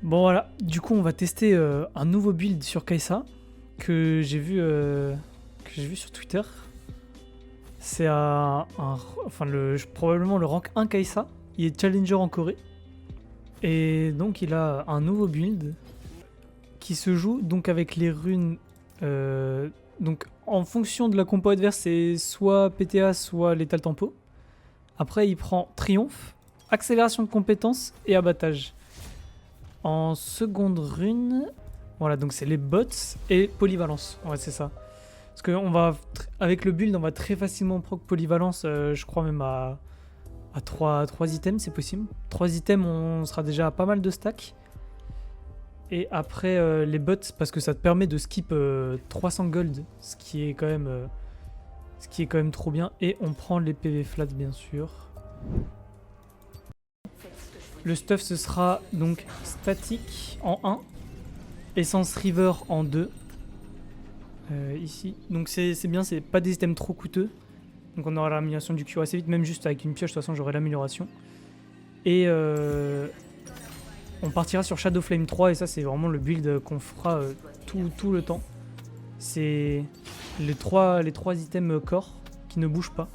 Bon voilà, du coup on va tester un nouveau build sur Kai'Sa que j'ai vu sur Twitter. C'est enfin probablement le rank 1 Kai'Sa. Il est challenger en Corée. Et donc il a un nouveau build qui se joue donc avec les runes. Donc en fonction de la compo adverse, c'est soit PTA, soit Lethal Tempo. Après il prend Triomphe, accélération de compétences et abattage. En seconde rune, voilà, donc c'est les bots et polyvalence. Ouais, c'est ça. Parce que avec le build, on va très facilement proc polyvalence, je crois même à 3 items, c'est possible. 3 items, on sera déjà à pas mal de stacks. Et après, les bots, parce que ça te permet de skip 300 gold, ce qui est quand même trop bien. Et on prend les PV flat, bien sûr. Le stuff, ce sera donc statique en 1, essence river en 2. Ici. Donc c'est bien, c'est pas des items trop coûteux. Donc on aura l'amélioration du Q assez vite, même juste avec une pioche, de toute façon j'aurai l'amélioration. Et on partira sur Shadow Flame 3, et ça c'est vraiment le build qu'on fera tout le temps. C'est les trois items corps qui ne bougent pas.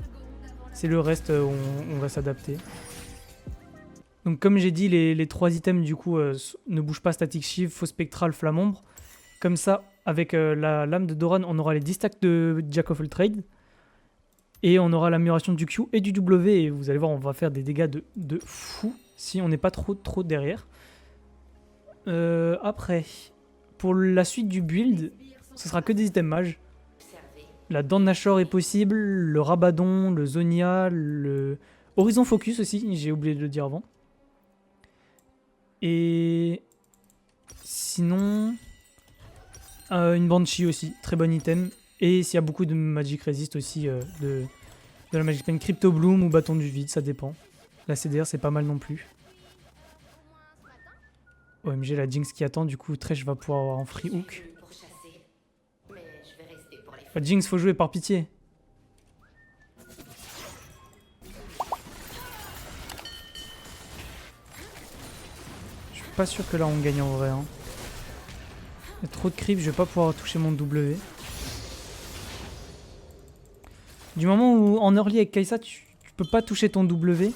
C'est le reste, on va s'adapter. Donc comme j'ai dit, les 3 items du coup ne bougent pas: Static Shiv, Faux Spectral, Flamme-Ombre. Comme ça, avec la lame de Doran, on aura les 10 stacks de Jack of all Trades. Et on aura l'amélioration du Q et du W. Et vous allez voir, on va faire des dégâts de fou si on n'est pas trop derrière. Après, pour la suite du build, ce sera que des items mages. La dent de Nashor est possible, le Rabadon, le Zonia, le Horizon Focus aussi, j'ai oublié de le dire avant. Et sinon, une Banshee aussi, très bon item. Et s'il y a beaucoup de Magic Resist aussi, de la Magic Pen, Crypto Bloom ou Bâton du Vide, ça dépend. La CDR c'est pas mal non plus. OMG, la Jinx qui attend, du coup Thresh va pouvoir avoir un free hook. Jinx, faut jouer par pitié. Je suis pas sûr que là on gagne en vrai. Hein. Il y a trop de creep, je vais pas pouvoir toucher mon W. Du moment où en early avec Kai'Sa, tu peux pas toucher ton W.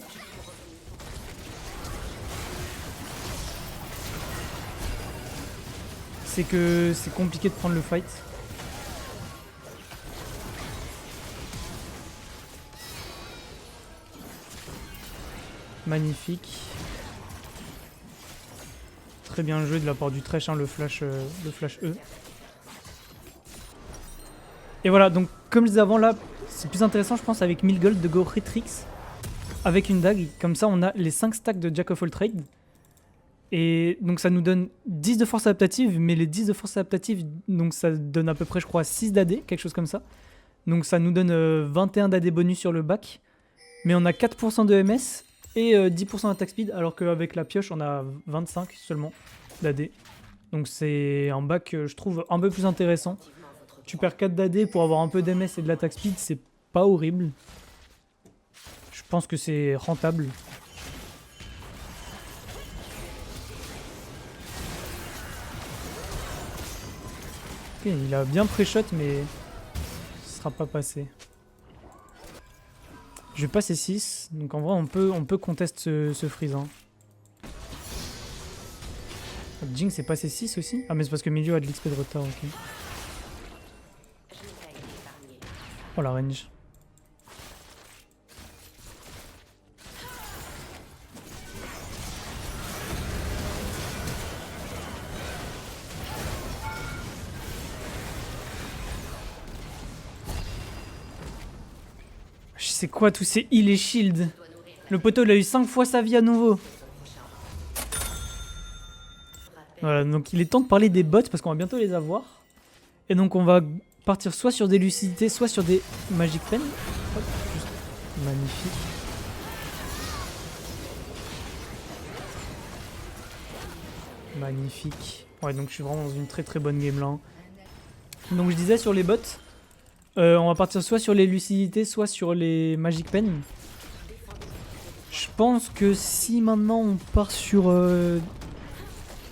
C'est que c'est compliqué de prendre le fight. Magnifique. Très bien joué de la part du Thresh, hein, le flash E. Et voilà, donc comme je disais avant, là, c'est plus intéressant, je pense, avec 1000 gold de go Retrix avec une dague. Comme ça, on a les 5 stacks de Jack of all Trades. Et donc ça nous donne 10 de force adaptative, mais les 10 de force adaptative, donc ça donne à peu près, je crois, 6 d'AD, quelque chose comme ça. Donc ça nous donne 21 d'AD bonus sur le bac. Mais on a 4% de MS et 10% d'attaque speed, alors qu'avec la pioche, on a 25 seulement d'AD. Donc c'est un bac, je trouve, un peu plus intéressant. Tu perds 4 d'AD pour avoir un peu d'MS et de l'attaque speed, c'est pas horrible. Je pense que c'est rentable. Ok, il a bien pré-shot, mais ce sera pas passé. Je vais passer 6, donc en vrai on peut contest ce freeze. Hein. Jinx est passé 6 aussi. Ah mais c'est parce que Milieu a de l'XP de retard, ok. Oh la range. C'est quoi tous ces heal et shield? Le poteau il a eu 5 fois sa vie à nouveau. Voilà, donc il est temps de parler des bots parce qu'on va bientôt les avoir. Et donc on va partir soit sur des lucidités, soit sur des Magic Pen. Hop, juste magnifique. Magnifique. Ouais, donc je suis vraiment dans une très bonne game là. Hein. Donc je disais sur les bots, on va partir soit sur les lucidités, soit sur les Magic Pen. Je pense que si maintenant on part sur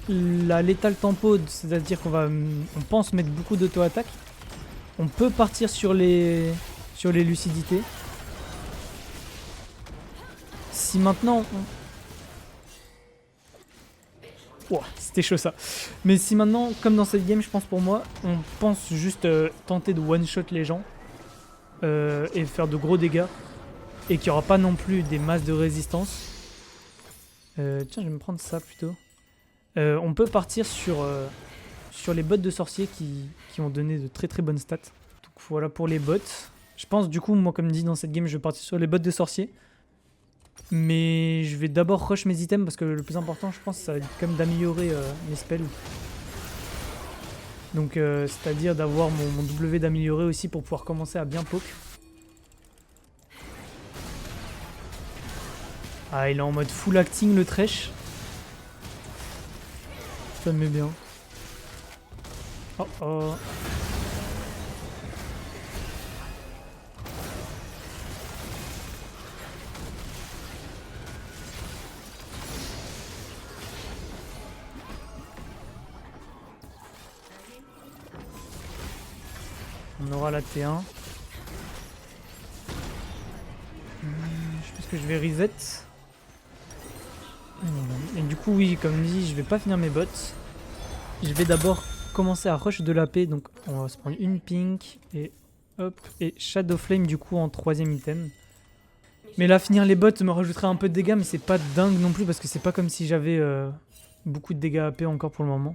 la létale tempo, c'est-à-dire on pense mettre beaucoup d'auto-attaque. On peut partir sur les lucidités. Si maintenant... Ouah, c'était chaud ça. Mais si maintenant, comme dans cette game, je pense pour moi, on pense juste tenter de one-shot les gens et faire de gros dégâts et qu'il n'y aura pas non plus des masses de résistance. Tiens, je vais me prendre ça plutôt. On peut partir sur les bots de sorciers qui ont donné de très très bonnes stats. Donc voilà pour les bots. Je pense du coup, moi comme dit dans cette game, je vais partir sur les bots de sorciers. Mais je vais d'abord rush mes items parce que le plus important je pense ça va être quand même d'améliorer mes spells. Donc c'est-à-dire d'avoir mon W d'améliorer aussi pour pouvoir commencer à bien poke. Ah il est en mode full acting le Thresh. Ça me met bien. Oh oh. On aura la T1. Je pense que je vais reset. Et du coup oui, comme dit, je vais pas finir mes bots. Je vais d'abord commencer à rush de l'AP, donc on va se prendre une pink et hop, et Shadow Flame du coup en troisième item. Mais là finir les bots me rajouterait un peu de dégâts, mais c'est pas dingue non plus parce que c'est pas comme si j'avais beaucoup de dégâts AP encore pour le moment.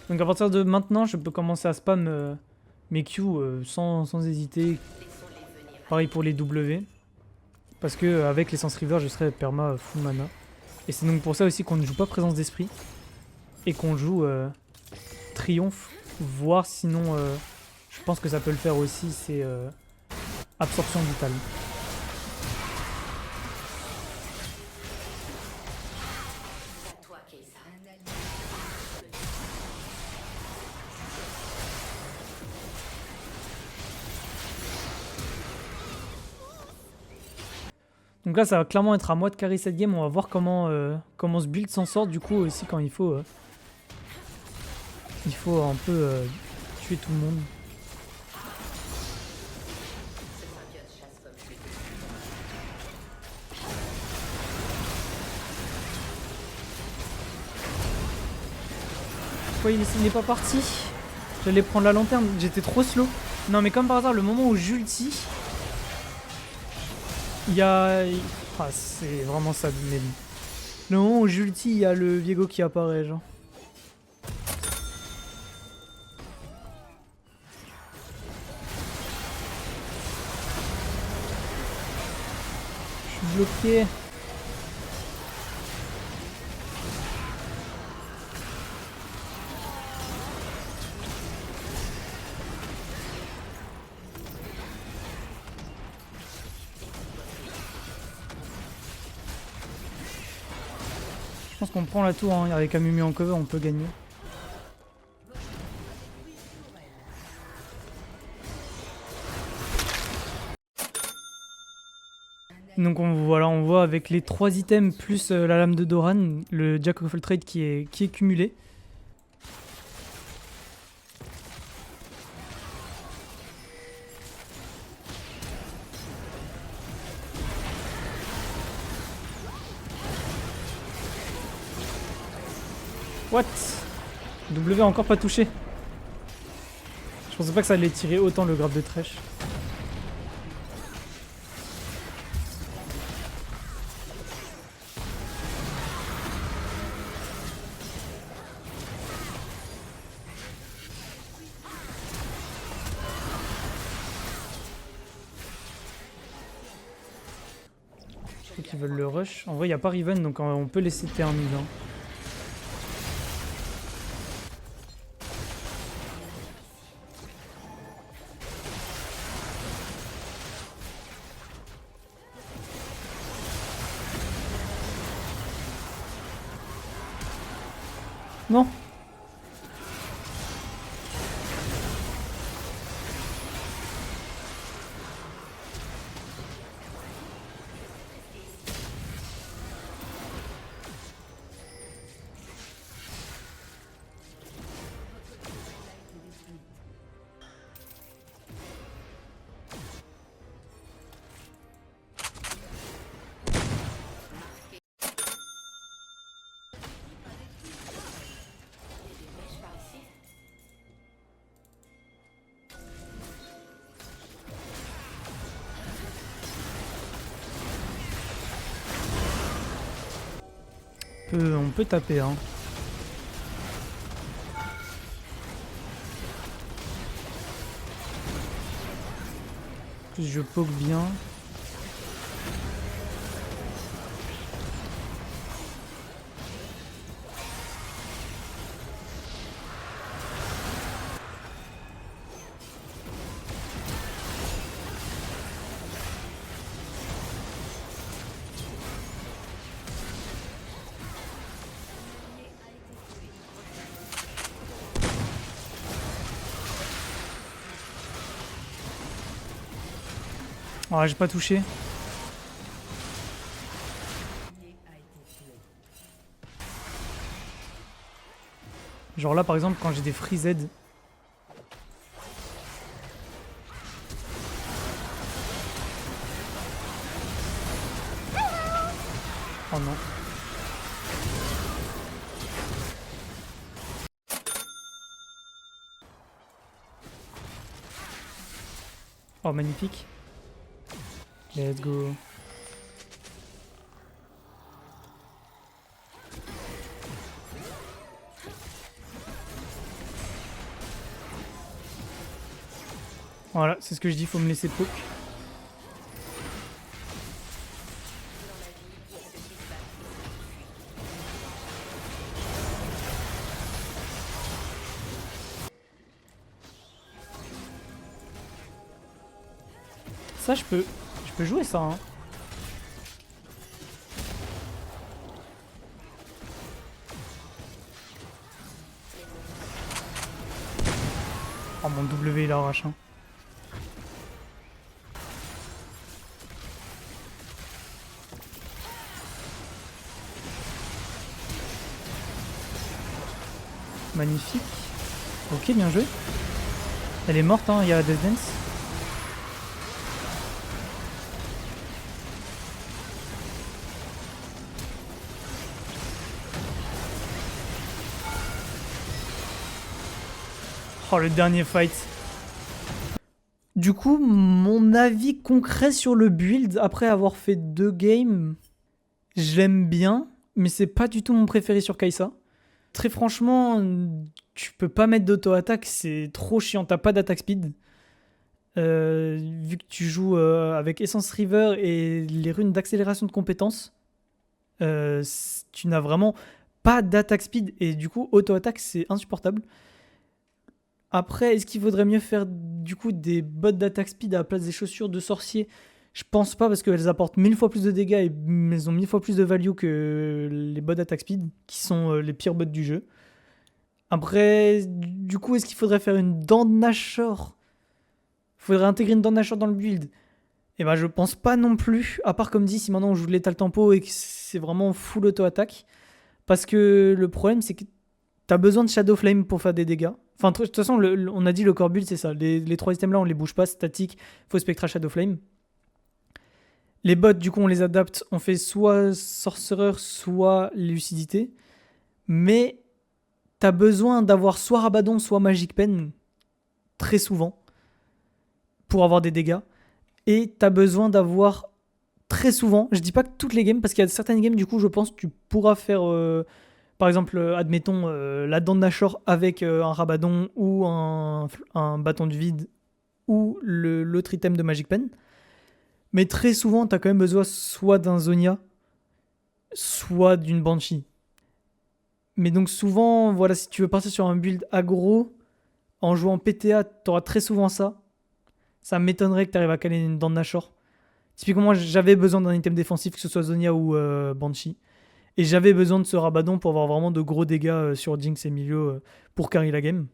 Donc à partir de maintenant, je peux commencer à spam mes Q sans hésiter. Pareil pour les W. Parce que avec l'essence river, je serai perma full mana. Et c'est donc pour ça aussi qu'on ne joue pas présence d'esprit. Et qu'on joue triomphe. Voire sinon, je pense que ça peut le faire aussi, c'est absorption vitale. Donc là ça va clairement être à moi de carry cette game, on va voir comment ce build s'en sort du coup aussi quand il faut un peu tuer tout le monde. Pourquoi il n'est pas parti? J'allais prendre la lanterne, j'étais trop slow. Non mais comme par hasard, le moment où j'ulti, il y a... Ah, c'est vraiment ça, mais... Le moment où j'ulti, il y a le Viego qui apparaît, genre. Je suis bloqué. Je pense qu'on prend la tour, hein. Avec Amumu en cover, on peut gagner. Donc on voit avec les 3 items plus la lame de Doran, le Jack of all Trades qui est cumulé. What? W a encore pas touché. Je pensais pas que ça allait tirer autant le grab de Thresh. Je crois qu'ils veulent le rush. En vrai, il n'y a pas Riven, donc on peut laisser T1 mid. Hein. Non. on peut taper, hein. En plus, je poke bien. Ah, j'ai pas touché. Genre là, par exemple, quand j'ai des free Z. Oh non. Oh, magnifique. Let's go. Voilà, c'est ce que je dis, faut me laisser poke. Ça, je peux jouer ça, hein. Oh, mon W, il arrache, hein. Magnifique. Ok, bien joué. Elle est morte, hein, il y a Death Dance. Oh, le dernier fight. Du coup, mon avis concret sur le build, après avoir fait 2 games, j'aime bien, mais c'est pas du tout mon préféré sur Kai'Sa. Très franchement, tu peux pas mettre d'auto-attaque, c'est trop chiant, t'as pas d'attaque speed. Vu que tu joues avec Essence River et les runes d'accélération de compétences, tu n'as vraiment pas d'attaque speed et du coup, auto-attaque, c'est insupportable. Après, est-ce qu'il vaudrait mieux faire du coup des bottes d'attaque speed à la place des chaussures de sorcier? Je pense pas parce qu'elles apportent 1000 fois plus de dégâts et elles ont 1000 fois plus de value que les bottes d'attaque speed, qui sont les pires bottes du jeu. Après, du coup, est-ce qu'il faudrait faire une dent de Nashor? Faudrait intégrer une dent de Nashor dans le build? Et ben je pense pas non plus, à part comme dit, si maintenant on joue de l'étal tempo et que c'est vraiment full auto-attaque. Parce que le problème, c'est que t'as besoin de Shadow Flame pour faire des dégâts. Enfin, de toute façon, on a dit le core build, c'est ça. Les 3 items là, on les bouge pas, statique, faux spectra, Shadow Flame. Les bots, du coup, on les adapte. On fait soit sorcerer, soit lucidité. Mais t'as besoin d'avoir soit Rabadon, soit Magic Pen, très souvent, pour avoir des dégâts. Et t'as besoin d'avoir très souvent, je dis pas que toutes les games, parce qu'il y a certaines games, du coup, je pense que tu pourras faire, par exemple, admettons, la dent de Nashor avec un Rabadon ou un bâton du vide ou l'autre item de Magic Pen. Mais très souvent, t'as quand même besoin soit d'un Zonia, soit d'une Banshee. Mais donc souvent, voilà, si tu veux partir sur un build aggro, en jouant PTA, t'auras très souvent ça. Ça m'étonnerait que t'arrives à caler une dent de Nashor. Typiquement, moi, j'avais besoin d'un item défensif, que ce soit Zonia ou Banshee. Et j'avais besoin de ce Rabadon pour avoir vraiment de gros dégâts sur Jinx et Milio pour carry la game.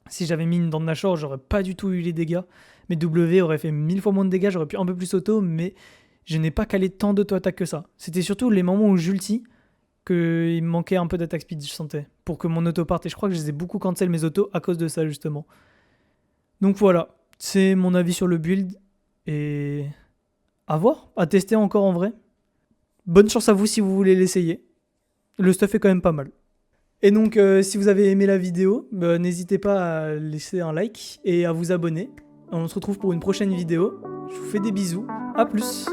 Si j'avais mis une dent de Nashor, j'aurais pas du tout eu les dégâts. Mes W auraient fait 1000 fois moins de dégâts, j'aurais pu un peu plus auto, mais je n'ai pas calé tant d'auto-attaque que ça. C'était surtout les moments où j'ulti qu'il me manquait un peu d'attaque speed, je sentais, pour que mon auto parte. Et je crois que je les ai beaucoup cancel mes autos à cause de ça, justement. Donc voilà, c'est mon avis sur le build. Et à voir, à tester encore en vrai. Bonne chance à vous si vous voulez l'essayer. Le stuff est quand même pas mal. Et donc, si vous avez aimé la vidéo, n'hésitez pas à laisser un like et à vous abonner. On se retrouve pour une prochaine vidéo. Je vous fais des bisous. À plus.